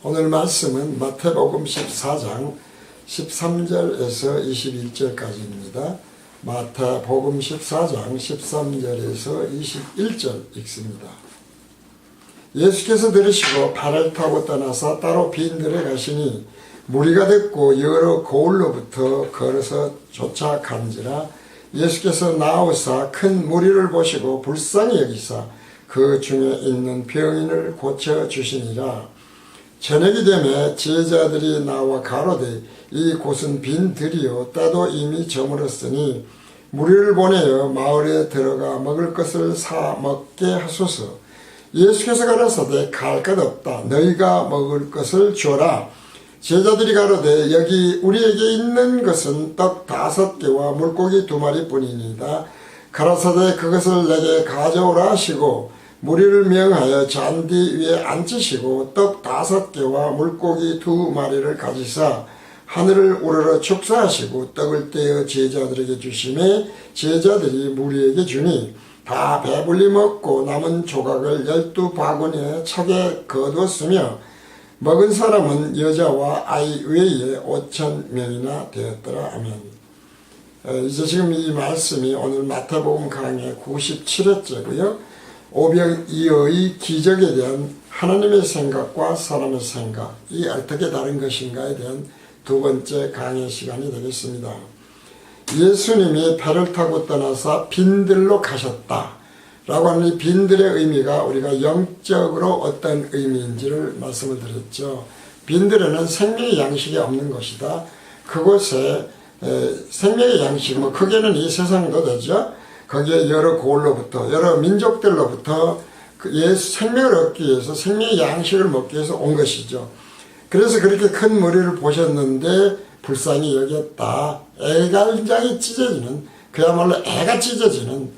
오늘 말씀은 마태복음 14장 13절에서 21절까지입니다. 마태복음 14장 13절에서 21절 읽습니다. 예수께서 들으시고 배를 타고 떠나서 따로 빈들에 가시니 무리가 듣고 여러 고을로부터 걸어서 쫓아간지라. 예수께서 나오사 큰 무리를 보시고 불쌍히 여기사 그 중에 있는 병인을 고쳐주시니라. 저녁이 되매 제자들이 나와 가로되 이곳은 빈들이요 때도 이미 저물었으니 무리를 보내어 마을에 들어가 먹을 것을 사 먹게 하소서. 예수께서 가라사대 갈 것 없다. 너희가 먹을 것을 주어라. 제자들이 가로되 여기 우리에게 있는 것은 떡 5개와 물고기 2마리뿐이니이다. 가라사대 그것을 내게 가져오라 하시고 무리를 명하여 잔디 위에 앉히시고 떡 5개와 물고기 2마리를 가지사 하늘을 우러러 축사하시고 떡을 떼어 제자들에게 주시매 제자들이 무리에게 주니 다 배불리 먹고 남은 조각을 12바구니에 차게 거두었으며 먹은 사람은 여자와 아이 외에 5,000명이나 되었더라. 아멘. 이제 지금 이 말씀이 오늘 마태복음 강의 97회째고요. 오병이어의 기적에 대한 하나님의 생각과 사람의 생각이 어떻게 다른 것인가에 대한 두 번째 강의 시간이 되겠습니다. 예수님이 배를 타고 떠나서 빈들로 가셨다 라고 하는 이 빈들의 의미가 우리가 영적으로 어떤 의미인지를 말씀을 드렸죠. 빈들에는 생명의 양식이 없는 것이다. 그곳에 생명의 양식, 크게는 이 세상도 되죠. 거기에 여러 고을로부터 여러 민족들로부터 생명을 얻기 위해서 생명의 양식을 먹기 위해서 온 것이죠. 그래서 그렇게 큰 무리를 보셨는데 불쌍히 여겼다. 애간장이 찢어지는, 그야말로 애가 찢어지는,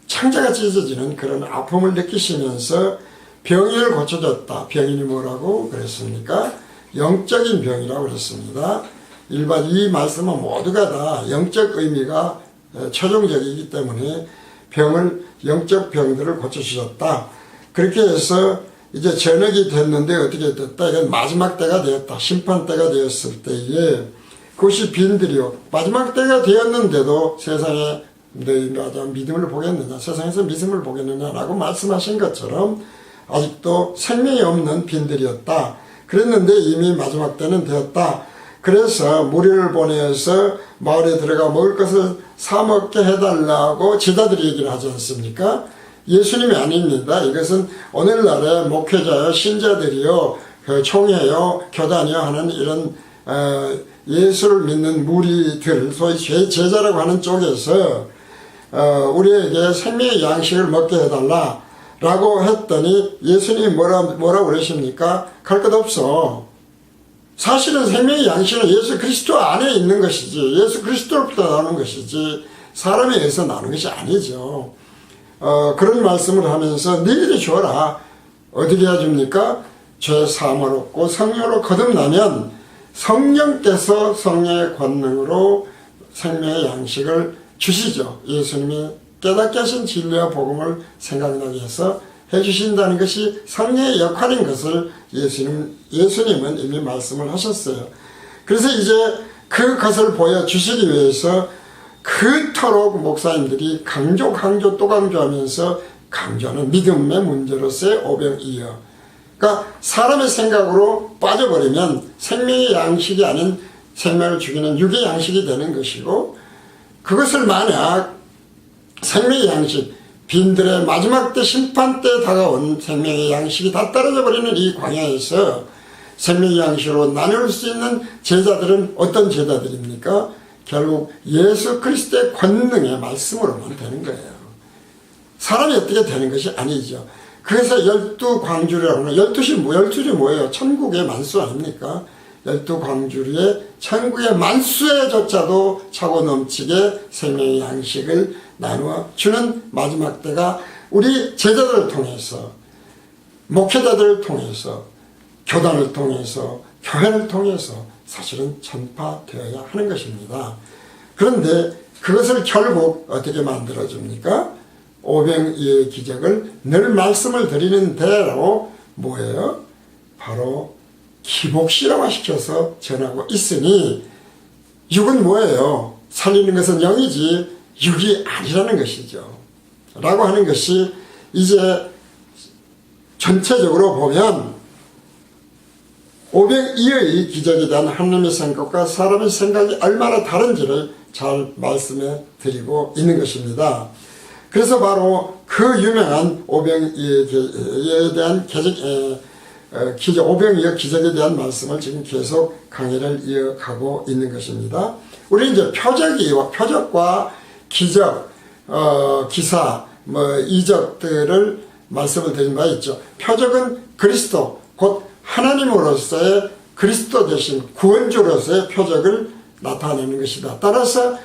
창자가 찢어지는 그런 아픔을 느끼시면서 병인을 고쳐줬다. 병인이 뭐라고 그랬습니까? 영적인 병이라고 그랬습니다. 일반 이 말씀은 모두가 다 영적 의미가 최종적이기 때문에 영적 병들을 고쳐주셨다. 그렇게 해서 이제 저녁이 됐는데 어떻게 됐다? 이건 마지막 때가 되었다. 심판 때가 되었을 때에 그것이 빈들이요. 마지막 때가 되었는데도 세상에 너희 믿음을 보겠느냐? 세상에서 믿음을 보겠느냐라고 말씀하신 것처럼 아직도 생명이 없는 빈들이었다. 그랬는데 이미 마지막 때는 되었다. 그래서 무리를 보내서 마을에 들어가 먹을 것을 사 먹게 해달라고 제자들이 얘기를 하지 않습니까? 예수님이 아닙니다. 이것은 오늘날의 목회자요, 신자들이요, 총회요, 교단이요 하는 이런 예수를 믿는 무리들, 소위 제자라고 하는 쪽에서 우리에게 생명의 양식을 먹게 해달라 라고 했더니 예수님이 뭐라고 그러십니까? 갈 것 없어. 사실은 생명의 양식은 예수 그리스도 안에 있는 것이지 예수 그리스도로부터 나오는 것이지 사람에 의해서 나오는 것이 아니죠. 그런 말씀을 하면서 너희들이 주어라. 어떻게 해줍니까? 죄 사함을 얻고 성령으로 거듭나면 성령께서 성령의 권능으로 생명의 양식을 주시죠. 예수님이 깨닫게 하신 진리와 복음을 생각나게 해서 해주신다는 것이 성령의 역할인 것을 예수님은 이미 말씀을 하셨어요. 그래서 이제 그것을 보여주시기 위해서 그토록 목사님들이 강조 또 강조하면서 강조하는 믿음의 문제로서의 오병이어. 그러니까 사람의 생각으로 빠져버리면 생명의 양식이 아닌 생명을 죽이는 육의 양식이 되는 것이고, 그것을 만약 생명의 양식, 빈들의 마지막 때 심판 때 다가온 생명의 양식이 다 떨어져 버리는 이 광야에서 생명의 양식으로 나눌 수 있는 제자들은 어떤 제자들입니까? 결국 예수 그리스도의 권능의 말씀으로만 되는 거예요. 사람이 어떻게 되는 것이 아니죠. 그래서 12광주리라고 하는, 12이 뭐예요? 천국의 만수 아닙니까? 12광주리의 천국의 만수에조차도 차고 넘치게 생명의 양식을 나누어 주는 마지막 때가 우리 제자들을 통해서, 목회자들을 통해서, 교단을 통해서, 교회를 통해서 사실은 전파되어야 하는 것입니다. 그런데 그것을 결국 어떻게 만들어줍니까? 오병이어의 기적을 늘 말씀을 드리는 대로 뭐예요? 바로 기복실화시켜서 전하고 있으니 육은 뭐예요? 살리는 것은 영이지 육이 아니라는 것이죠. 라고 하는 것이 이제 전체적으로 보면 오병이어의 기적에 대한 하나님의 생각과 사람의 생각이 얼마나 다른지를 잘 말씀해 드리고 있는 것입니다. 그래서 바로 그 유명한 오병이어에 대한 오병이어 기적에 대한 말씀을 지금 계속 강의를 이어가고 있는 것입니다. 우리 이제 표적과 기적, 기사, 이적들을 말씀을 드린 바 있죠. 표적은 그리스도, 곧 하나님으로서의 그리스도 대신 구원주로서의 표적을 나타내는 것이다. 따라서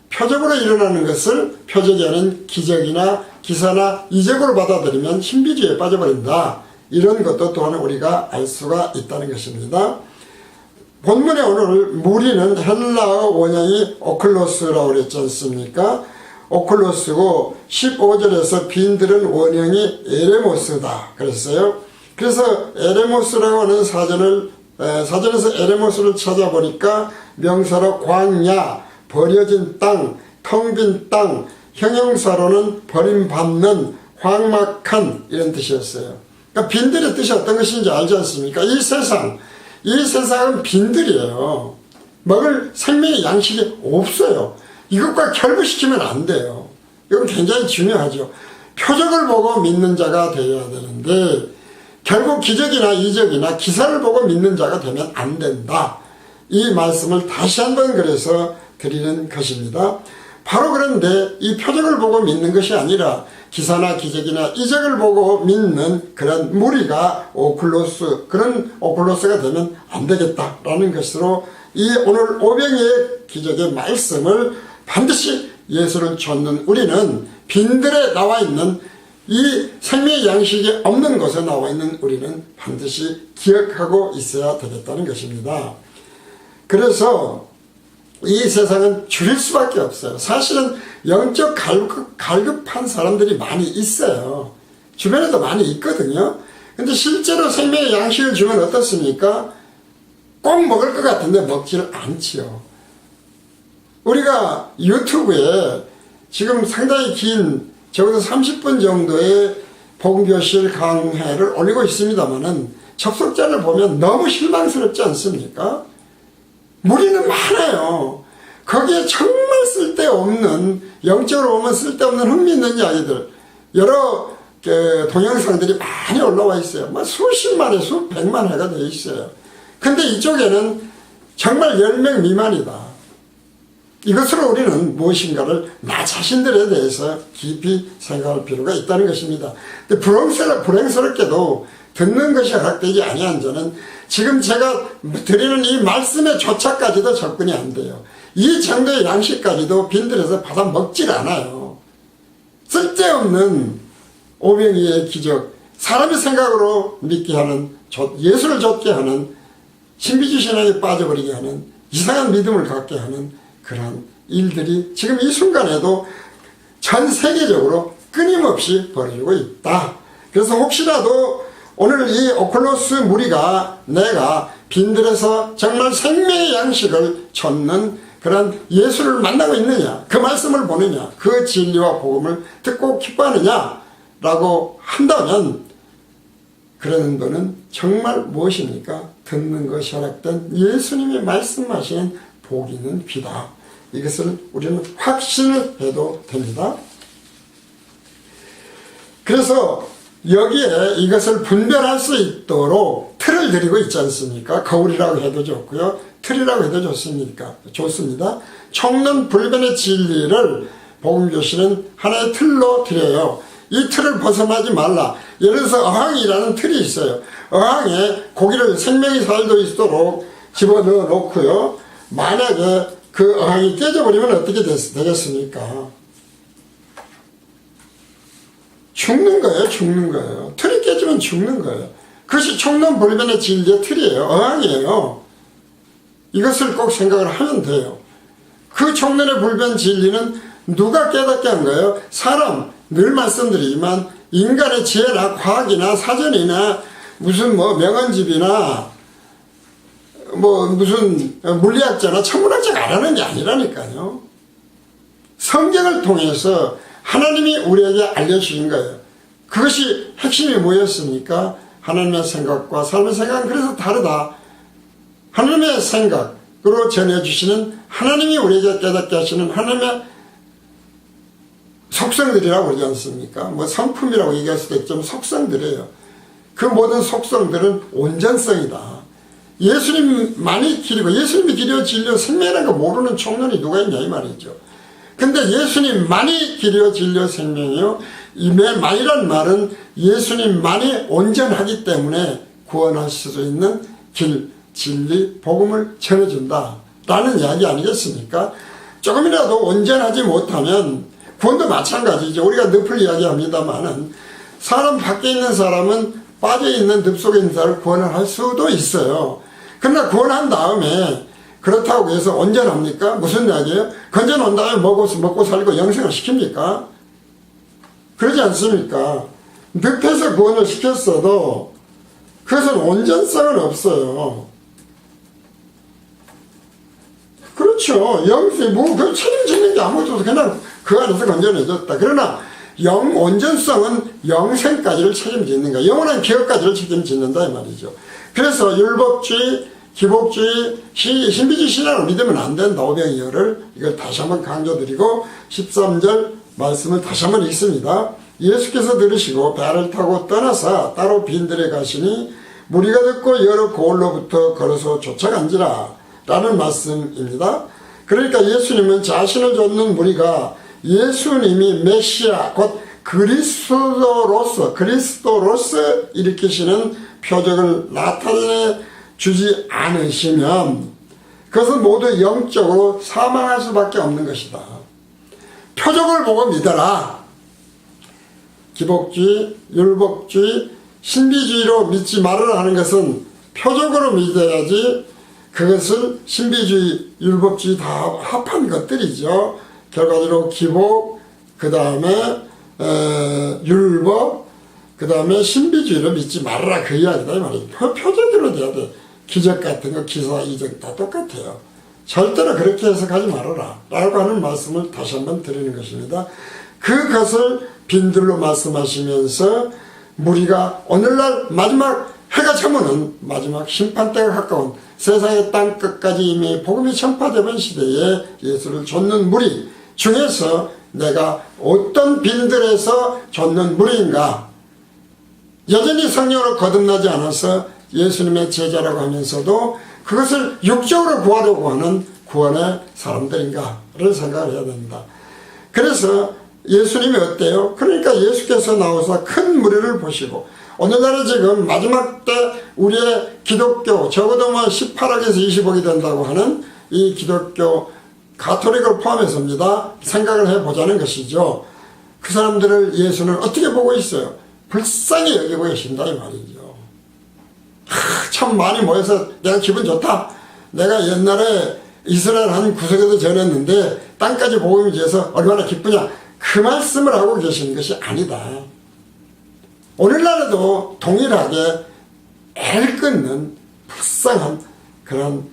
표적으로 일어나는 것을 표적이 아닌 기적이나 기사나 이적으로 받아들이면 신비주의에 빠져버린다. 이런 것도 또한 우리가 알 수가 있다는 것입니다. 본문에 오늘 무리는 헬라어 원형이 오클로스라고 그랬지 않습니까? 오클로스고 15절에서 빈들은 원형이 에레모스다 그랬어요. 그래서 에레모스라고 하는 사전에서 에레모스를 찾아보니까 명사로 광야, 버려진 땅, 텅 빈 땅, 형용사로는 버림받는, 황막한 이런 뜻이었어요. 그러니까 빈들의 뜻이 어떤 것인지 알지 않습니까? 이 세상은 빈들이에요. 먹을 생명의 양식이 없어요. 이것과 결부시키면 안 돼요. 이건 굉장히 중요하죠. 표적을 보고 믿는 자가 되어야 되는데 결국 기적이나 이적이나 기사를 보고 믿는 자가 되면 안 된다. 이 말씀을 다시 한번 그래서 드리는 것입니다. 바로 그런데 이 표적을 보고 믿는 것이 아니라 기사나 기적이나 이적을 보고 믿는 그런 무리가 그런 오클로스가 되면 안 되겠다라는 것으로 이 오늘 오병이의 기적의 말씀을 반드시 예수를 좇는 우리는 빈들에 나와 있는 이 생명의 양식이 없는 곳에 나와 있는 우리는 반드시 기억하고 있어야 되겠다는 것입니다. 그래서 이 세상은 줄일 수밖에 없어요. 사실은 영적 갈급한 사람들이 많이 있어요. 주변에도 많이 있거든요. 근데 실제로 생명의 양식을 주면 어떻습니까? 꼭 먹을 것 같은데 먹지를 않지요. 우리가 유튜브에 지금 상당히 긴 적어도 30분 정도의 복음교실 강해를 올리고 있습니다만은 접속자를 보면 너무 실망스럽지 않습니까? 무리는 많아요. 거기에 정말 쓸데없는, 영적으로 보면 쓸데없는 흥미있는 이야기들, 여러 동영상들이 많이 올라와 있어요. 수십만 회, 수백만 회가 되어 있어요. 근데 이쪽에는 정말 10명 미만이다. 이것으로 우리는 무엇인가를 나 자신들에 대해서 깊이 생각할 필요가 있다는 것입니다. 근데 불행스럽게도 듣는 것이 허락되지 아니한 자는 지금 제가 드리는 이 말씀의 조차까지도 접근이 안 돼요. 이 정도의 양식까지도 빈들에서 받아 먹질 않아요. 쓸데없는 오병이의 기적, 사람의 생각으로 믿게 하는, 예수를 좇게 하는, 신비주의 신앙에 빠져버리게 하는, 이상한 믿음을 갖게 하는 그런 일들이 지금 이 순간에도 전 세계적으로 끊임없이 벌어지고 있다. 그래서 혹시라도 오늘 이 오클로스 무리가 내가 빈들에서 정말 생명의 양식을 좇는 그런 예수를 만나고 있느냐, 그 말씀을 보느냐, 그 진리와 복음을 듣고 기뻐하느냐 라고 한다면 그러는 분은 정말 무엇입니까? 듣는 것이 허락된 예수님이 말씀하시는 복이 있는 귀다. 이것을 우리는 확신을 해도 됩니다. 그래서 여기에 이것을 분별할 수 있도록 틀을 드리고 있지 않습니까? 거울이라고 해도 좋고요. 틀이라고 해도 좋습니다. 총론 불변의 진리를 복음교실은 하나의 틀로 드려요. 이 틀을 벗어나지 말라. 예를 들어서 어항이라는 틀이 있어요. 어항에 고기를 생명이 살도 있도록 집어넣어 놓고요. 만약에 그 어항이 깨져버리면 어떻게 되겠습니까? 죽는 거예요. 틀이 깨지면 죽는 거예요. 그것이 총론불변의 진리의 틀이에요. 어항이에요. 이것을 꼭 생각을 하면 돼요. 그 총론의 불변 진리는 누가 깨닫게 한 거예요? 사람, 늘 말씀드리지만 인간의 지혜나 과학이나 사전이나 무슨 뭐 명언집이나 뭐 무슨 물리학자나 천문학자가 알아낸 게 아니라니까요. 성경을 통해서 하나님이 우리에게 알려주신 거예요. 그것이 핵심이 뭐였습니까? 하나님의 생각과 삶의 생각은 그래서 다르다. 하나님의 생각으로 전해주시는 하나님이 우리에게 깨닫게 하시는 하나님의 속성들이라고 그러지 않습니까? 뭐 성품이라고 얘기할 수도 있지만 속성들이에요. 그 모든 속성들은 온전성이다. 예수님만이 길이고 예수님이 길이요 진리요 생명이라는 거 모르는 총론이 누가 있냐 이 말이죠. 근데 예수님만이 길이요 진리요 생명이요. 이 만이란 말은 예수님만이 온전하기 때문에 구원하실 수 있는 길, 진리, 복음을 전해준다 라는 이야기 아니겠습니까? 조금이라도 온전하지 못하면 구원도 마찬가지죠. 우리가 늪을 이야기합니다만은 사람 밖에 있는 사람은 빠져있는 늪 속에 있는 사람을 구원을 할 수도 있어요. 그러나 구원한 다음에 그렇다고 해서 온전합니까? 무슨 이야기예요? 건져놓은 다음에 먹고 살고 영생을 시킵니까? 그러지 않습니까? 늪에서 구원을 시켰어도 그것은 온전성은 없어요. 그렇죠. 그 책임지는 게 아무것도 없어. 그냥 그 안에서 건져내줬다. 그러나 온전성은 영생까지를 책임지는 거야. 영원한 기업까지를 책임지는다 이 말이죠. 그래서 율법주의, 기복주의, 신비주의 신앙을 믿으면 안 된다. 오병이어를 이걸 다시 한번 강조드리고 13절 말씀을 다시 한번 읽습니다. 예수께서 들으시고 배를 타고 떠나서 따로 빈들에 가시니 무리가 듣고 여러 고을로부터 걸어서 쫓아간지라 라는 말씀입니다. 그러니까 예수님은 자신을 좇는 무리가 예수님이 메시아 곧 그리스도로서 일으키시는 표적을 나타내 주지 않으시면 그것은 모두 영적으로 사망할 수밖에 없는 것이다. 표적을 보고 믿어라. 기복주의, 율법주의, 신비주의로 믿지 말으라 하는 것은 표적으로 믿어야지. 그것을 신비주의, 율법주의 다 합한 것들이죠. 결과적으로 기복, 그 다음에 율법, 그 다음에 신비주의로 믿지 말아라 그 이야기다 이 말이에요. 표적으로 돼야 돼. 기적 같은 거, 기사, 이적 다 똑같아요. 절대로 그렇게 해석하지 말아라 라고 하는 말씀을 다시 한번 드리는 것입니다. 그것을 빈들로 말씀하시면서 무리가 오늘날 마지막 해가 저무는 마지막 심판때가 가까운 세상의 땅 끝까지 이미 복음이 전파되는 시대에 예수를 좇는 무리 중에서 내가 어떤 빈들에서 좇는 무리인가? 여전히 성령으로 거듭나지 않아서 예수님의 제자라고 하면서도 그것을 육적으로 구하려고 하는 구원의 사람들인가를 생각을 해야 됩니다. 그래서 예수님이 어때요? 그러니까 예수께서 나오사 큰 무리를 보시고 오늘날에 지금 마지막 때 우리의 기독교 적어도 뭐 18억에서 20억이 된다고 하는 이 기독교 가톨릭을 포함해서입니다. 생각을 해보자는 것이죠. 그 사람들을 예수는 어떻게 보고 있어요? 불쌍히 여기고 계신다 이 말이죠. 참 많이 모여서 내가 기분 좋다. 내가 옛날에 이스라엘 한 구석에서 전했는데 땅까지 복음이 돼서 얼마나 기쁘냐. 그 말씀을 하고 계시는 것이 아니다. 오늘날에도 동일하게 애를 끊는 불쌍한 그런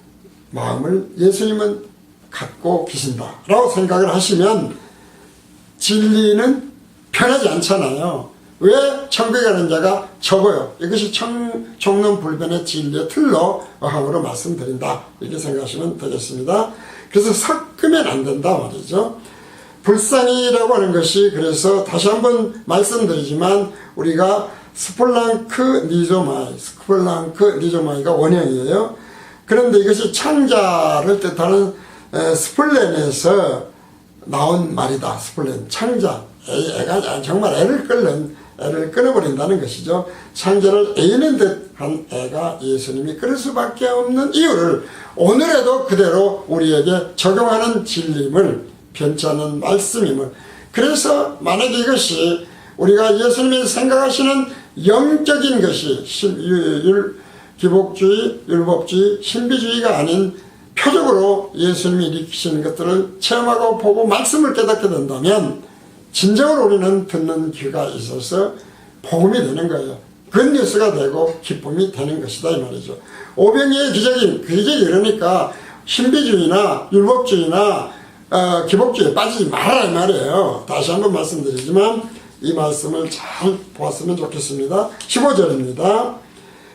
마음을 예수님은 갖고 계신다라고 생각을 하시면 진리는 변하지 않잖아요. 왜 천국에 가는 자가 적어요? 이것이 총론불변의 진리의 틀로 어항으로 말씀드린다 이렇게 생각하시면 되겠습니다. 그래서 섞으면 안 된다 말이죠. 불쌍히라고 하는 것이 그래서 다시 한번 말씀드리지만 우리가 스폴랑크 니조마이가 원형이에요. 그런데 이것이 창자를 뜻하는 스플렌에서 나온 말이다. 스플렌 창자 애가 정말 애를 끊어버린다는 것이죠. 창자를 애이는 듯한 애가 예수님이 끊을 수밖에 없는 이유를 오늘에도 그대로 우리에게 적용하는 진리임을 변치 않는 말씀임을. 그래서 만약에 이것이 우리가 예수님이 생각하시는 영적인 것이 기복주의, 율법주의, 신비주의가 아닌 표적으로 예수님이 일으키시는 것들을 체험하고 보고 말씀을 깨닫게 된다면 진정으로 우리는 듣는 귀가 있어서 복음이 되는 거예요. 굿뉴스가 되고 기쁨이 되는 것이다 이 말이죠. 오병이의 기적이 그러니까 신비주의나 율법주의나 기복주의에 빠지지 말아라 이 말이에요. 다시 한번 말씀드리지만 이 말씀을 잘 보았으면 좋겠습니다. 15절입니다.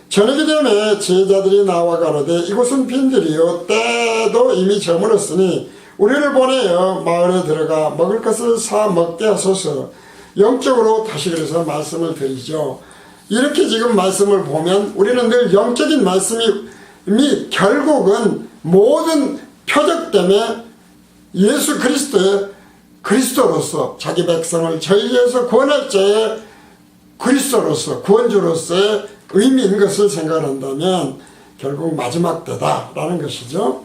저녁이 되매 제자들이 나와 가로되 이곳은 빈들이요 때도 이미 저물었으니 우리를 보내어 마을에 들어가 먹을 것을 사 먹게 하소서. 영적으로 다시 그래서 말씀을 드리죠. 이렇게 지금 말씀을 보면 우리는 늘 영적인 말씀이 결국은 모든 표적 때문에 예수 그리스도의 그리스도로서 자기 백성을 저희에서 구원할 자의 그리스도로서 구원주로서의 의미인 것을 생각한다면 결국 마지막 때다라는 것이죠.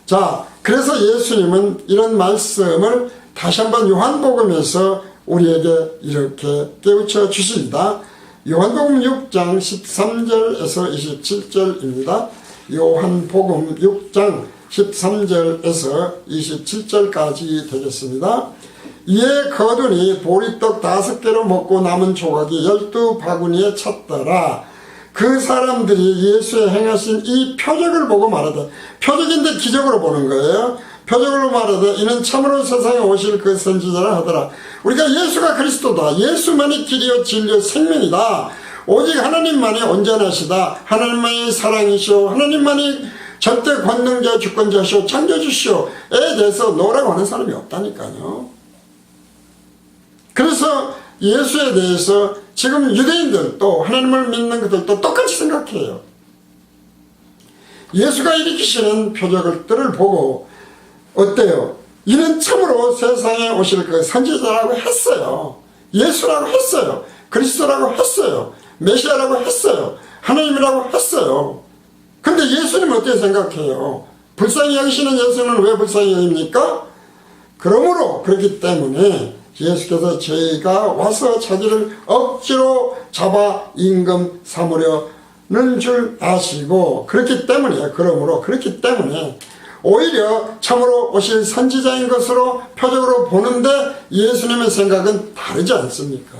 자, 그래서 예수님은 이런 말씀을 다시 한번 요한복음에서 우리에게 이렇게 깨우쳐 주십니다. 요한복음 6장 13절에서 27절입니다. 요한복음 6장 13절에서 27절까지 되겠습니다. 이에 거두니 보리떡 5개로 먹고 남은 조각이 12바구니에 찼더라. 그 사람들이 예수의 행하신 이 표적을 보고 말하되, 표적인데 기적으로 보는 거예요. 표적으로 말하되 이는 참으로 세상에 오실 그 선지자라 하더라. 우리가 예수가 그리스도다. 예수만이 길이요 진리요 생명이다. 오직 하나님만이 온전하시다. 하나님만이 사랑이시오. 하나님만이 절대 권능자 주권자시오. 창조주시오에 대해서 노라고 하는 사람이 없다니까요. 그래서 예수에 대해서 지금 유대인들도 하나님을 믿는 그들도 똑같이 생각해요. 예수가 일으키시는 표적들을 보고 어때요? 이는 참으로 세상에 오실 그 선지자라고 했어요. 예수라고 했어요. 그리스도라고 했어요. 메시아라고 했어요. 하나님이라고 했어요. 근데 예수님은 어떻게 생각해요? 불쌍히 여기시는 예수는 왜 불쌍히 여깁니까? 그러므로 그렇기 때문에 예수께서 저희가 와서 자기를 억지로 잡아 임금 삼으려는 줄 아시고 그렇기 때문에 그렇기 때문에 오히려 참으로 오실 선지자인 것으로 표적으로 보는데 예수님의 생각은 다르지 않습니까?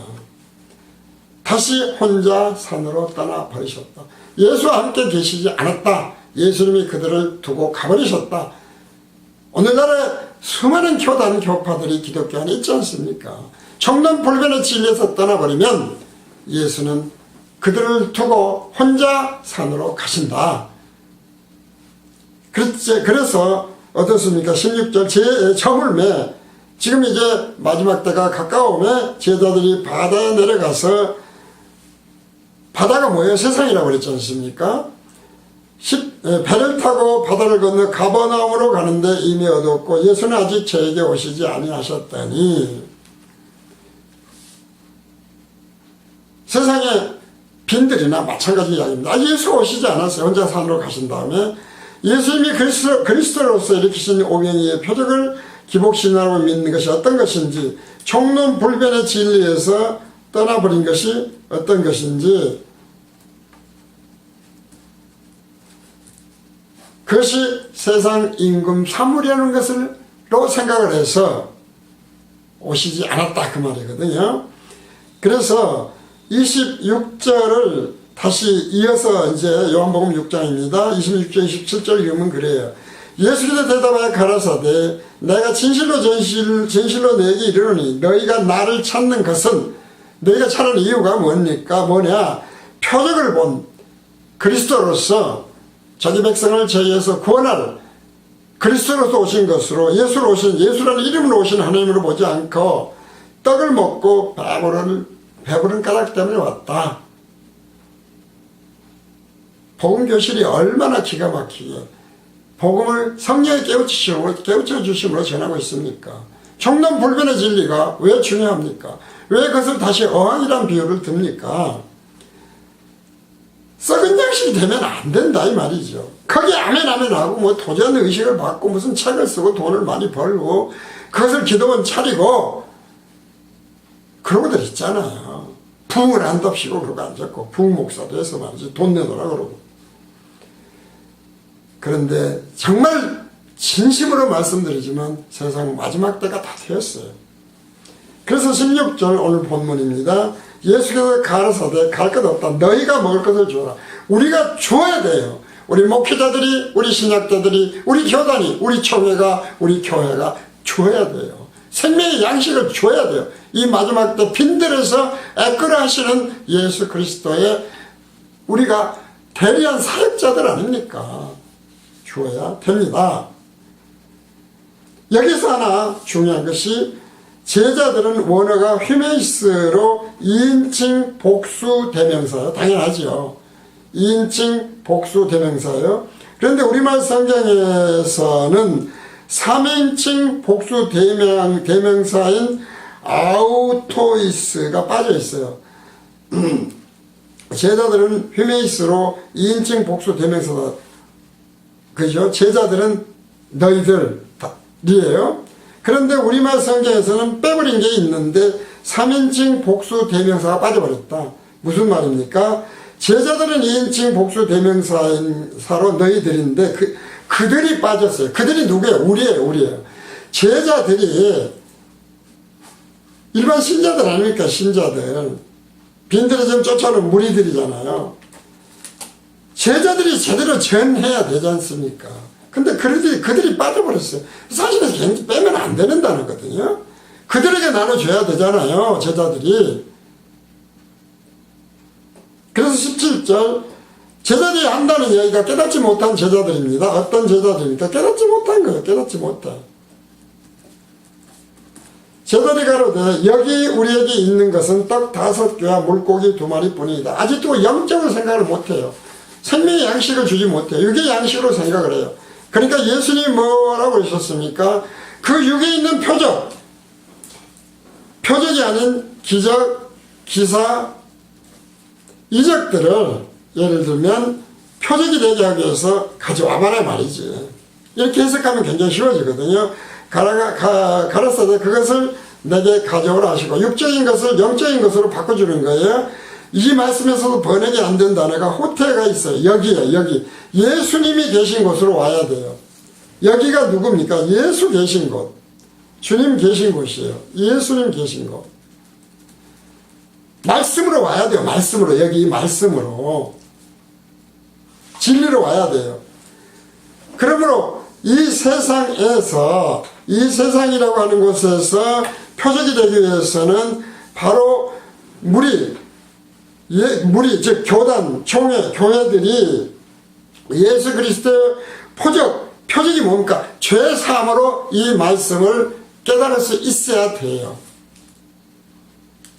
다시 혼자 산으로 떠나버리셨다. 예수와 함께 계시지 않았다. 예수님이 그들을 두고 가버리셨다. 오늘날에 수많은 교단 교파들이 기독교 안에 있지 않습니까? 청렴불변의 진리에서 떠나버리면 예수는 그들을 두고 혼자 산으로 가신다. 그래서 어떻습니까? 16절 제 저물매 지금 이제 마지막 때가 가까우면 제자들이 바다에 내려가서 바다가 뭐예요? 세상이라고 그랬지 않습니까? 배를 타고 바다를 건너 가버나움으로 가는데 이미 어두웠고 예수는 아직 저에게 오시지 아니하셨다니. 세상에 빈들이나 마찬가지 이야기입니다. 예수 오시지 않았어요. 혼자 산으로 가신 다음에 예수님이 그리스도로서 일으키신 오병이의 표적을 기복신앙으로 믿는 것이 어떤 것인지, 총론불변의 진리에서 떠나버린 것이 어떤 것인지, 그것이 세상 임금 삼으려는 것으로 생각을 해서 오시지 않았다 그 말이거든요. 그래서 26절을 다시 이어서 이제 요한복음 6장입니다. 26절 27절 읽으면 그래요. 예수께서 대답하여 가라사대 내가 진실로 너에게 이르노니 너희가 나를 찾는 것은, 너희가 찾는 이유가 뭐냐, 표적을 본 그리스도로서 자기 백성을 저희에서 구원할 그리스도로서 오신 것으로, 예수라는 이름으로 오신 하나님으로 보지 않고 떡을 먹고 배부른 까닭 때문에 왔다. 복음교실이 얼마나 기가 막히게 복음을 성령에 깨우쳐 주심으로 전하고 있습니까? 청론불변의 진리가 왜 중요합니까? 왜 그것을 다시 어항이란 비유를 듭니까? 썩은 양식이 되면 안 된다 이 말이죠. 거기 아멘 하고 뭐 도전 의식을 받고 무슨 책을 쓰고 돈을 많이 벌고 그것을 기도원 차리고 그러고들 있잖아요. 부흥을 한답시고 그러고 앉았고 부흥목사도 해서 말이지 돈 내놓으라 그러고. 그런데 정말 진심으로 말씀드리지만 세상 마지막 때가 다 되었어요. 그래서 16절 오늘 본문입니다. 예수께서 가라사대 갈 것 없다. 너희가 먹을 것을 주어라. 우리가 주어야 돼요. 우리 목회자들이, 우리 신학자들이, 우리 교단이, 우리 총회가, 우리 교회가 주어야 돼요. 생명의 양식을 줘야 돼요. 이 마지막 때 빈들에서 애끌어 하시는 예수 그리스도의 우리가 대리한 사역자들 아닙니까? 주어야 됩니다. 여기서 하나 중요한 것이 제자들은 원어가 휘메이스로 2인칭 복수 대명사예요. 당연하죠. 2인칭 복수 대명사예요. 그런데 우리말 성경에서는 3인칭 복수 대명사인 아우토이스가 빠져 있어요. 제자들은 휘메이스로 2인칭 복수 대명사다. 그죠? 제자들은 너희들이에요. 그런데 우리말 성경에서는 빼버린 게 있는데 3인칭 복수 대명사가 빠져버렸다. 무슨 말입니까? 제자들은 2인칭 복수 대명사로 너희들인데 그들이 빠졌어요. 그들이 누구예요? 우리예요. 제자들이 일반 신자들 아닙니까? 신자들. 빈들에 좀 쫓아오는 무리들이잖아요. 제자들이 제대로 전해야 되지 않습니까? 근데 그들이 빠져버렸어요. 사실은 굉장히 빼면 안 되는 단어거든요. 그들에게 나눠줘야 되잖아요. 제자들이. 그래서 17절 제자들이 한다는 이야기가 깨닫지 못한 제자들입니다. 어떤 제자들입니까? 깨닫지 못한 거예요. 깨닫지 못해. 제자들이 가로되 여기 우리에게 있는 것은 떡 5개와 물고기 2마리 뿐이다. 아직도 영적으로 생각을 못해요. 생명의 양식을 주지 못해요. 육의 양식으로 생각을 해요. 그러니까 예수님이 뭐라고 그러셨습니까? 그 육에 있는 표적이 아닌 기적, 기사, 이적들을 예를 들면 표적이 되게 하기 위해서 가져와봐라 말이지. 이렇게 해석하면 굉장히 쉬워지거든요. 가라사대 그것을 내게 가져오라 하시고 육적인 것을 영적인 것으로 바꿔주는 거예요. 이 말씀에서도 번역이 안 된 단어가 호텔가 있어요. 여기에요. 여기. 예수님이 계신 곳으로 와야 돼요. 여기가 누굽니까? 예수 계신 곳. 주님 계신 곳이에요. 예수님 계신 곳. 말씀으로 와야 돼요. 말씀으로. 여기 말씀으로. 진리로 와야 돼요. 그러므로 이 세상에서 이 세상이라고 하는 곳에서 표적이 되기 위해서는 바로 무리 즉 교단, 총회, 교회들이 예수 그리스도의 표적이 뭡니까? 죄사함으로 이 말씀을 깨달을 수 있어야 돼요.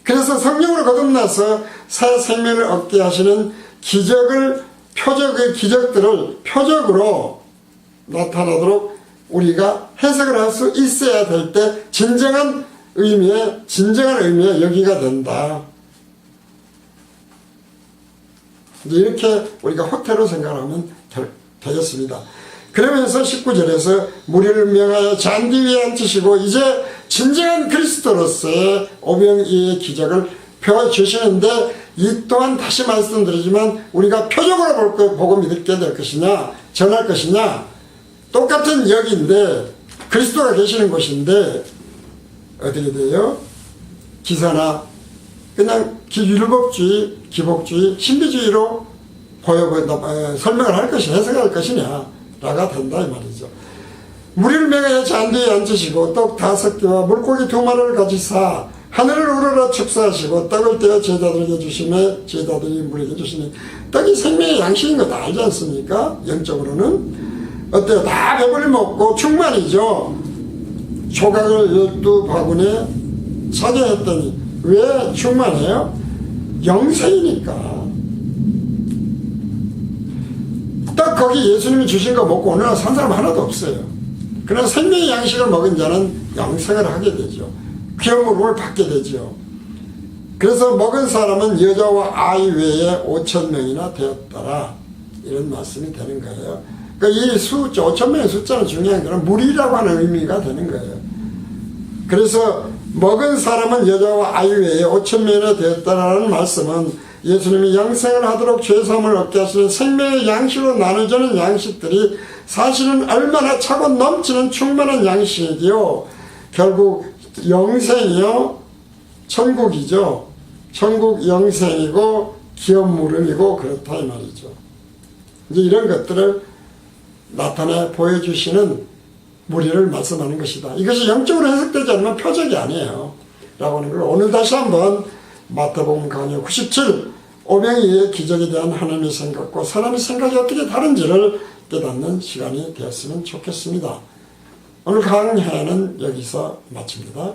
그래서 성령으로 거듭나서 새 생명을 얻게 하시는 기적들을 표적으로 나타나도록 우리가 해석을 할 수 있어야 될 때 진정한 의미의 여기가 된다. 이렇게 우리가 호텔로 생각하면 되겠습니다. 그러면서 19절에서 무리를 명하여 잔디 위에 앉히시고 이제 진정한 그리스도로서의 오병이의 기적을 펴주시는데 이 또한 다시 말씀드리지만 우리가 표적으로 보고 믿게 될 것이냐 전할 것이냐 똑같은 역인데 그리스도가 계시는 곳인데 어떻게 돼요? 기사나 그냥 율법주의, 기복주의, 신비주의로 설명을 할 것이냐 해석할 것이냐 라가 된다 이 말이죠. 무리를 명하여 잔디에 앉으시고 떡 5개와 물고기 2마리를 가지사 하늘을 우러러 축사하시고 떡을 떼어 제자들에게 주시며 제자들이 무리에게 주시니 떡이 생명의 양식인 거 다 알지 않습니까? 영적으로는 어때요? 다 배불리 먹고 충만이죠. 조각을 12바구니에 차지했더니 왜 충만해요? 영생이니까. 딱 거기 예수님이 주신 거 먹고 오늘 산 사람 하나도 없어요. 그러나 생명의 양식을 먹은 자는 영생을 하게 되죠. 귀여움을 받게 되죠. 그래서 먹은 사람은 여자와 아이 외에 5,000명이나 되었더라. 이런 말씀이 되는 거예요. 그러니까 이 5,000명의 숫자는 중요한 건 무리라고 하는 의미가 되는 거예요. 그래서 먹은 사람은 여자와 아이 외에 5,000명이나 되었다라는 말씀은 예수님이 영생을 하도록 죄사함을 얻게 하시는 생명의 양식으로 나눠주는 양식들이 사실은 얼마나 차고 넘치는 충만한 양식이요. 결국 영생이요. 천국이죠. 천국 영생이고 기업 무름이고 그렇다 이 말이죠. 이제 이런 것들을 나타내 보여주시는 무리를 말씀하는 것이다. 이것이 영적으로 해석되지 않으면 표적이 아니에요. 라고 하는 걸 오늘 다시 한번 마태복음 강의 97 오병이의 기적에 대한 하나님의 생각과 사람의 생각이 어떻게 다른지를 깨닫는 시간이 되었으면 좋겠습니다. 오늘 강해는 여기서 마칩니다.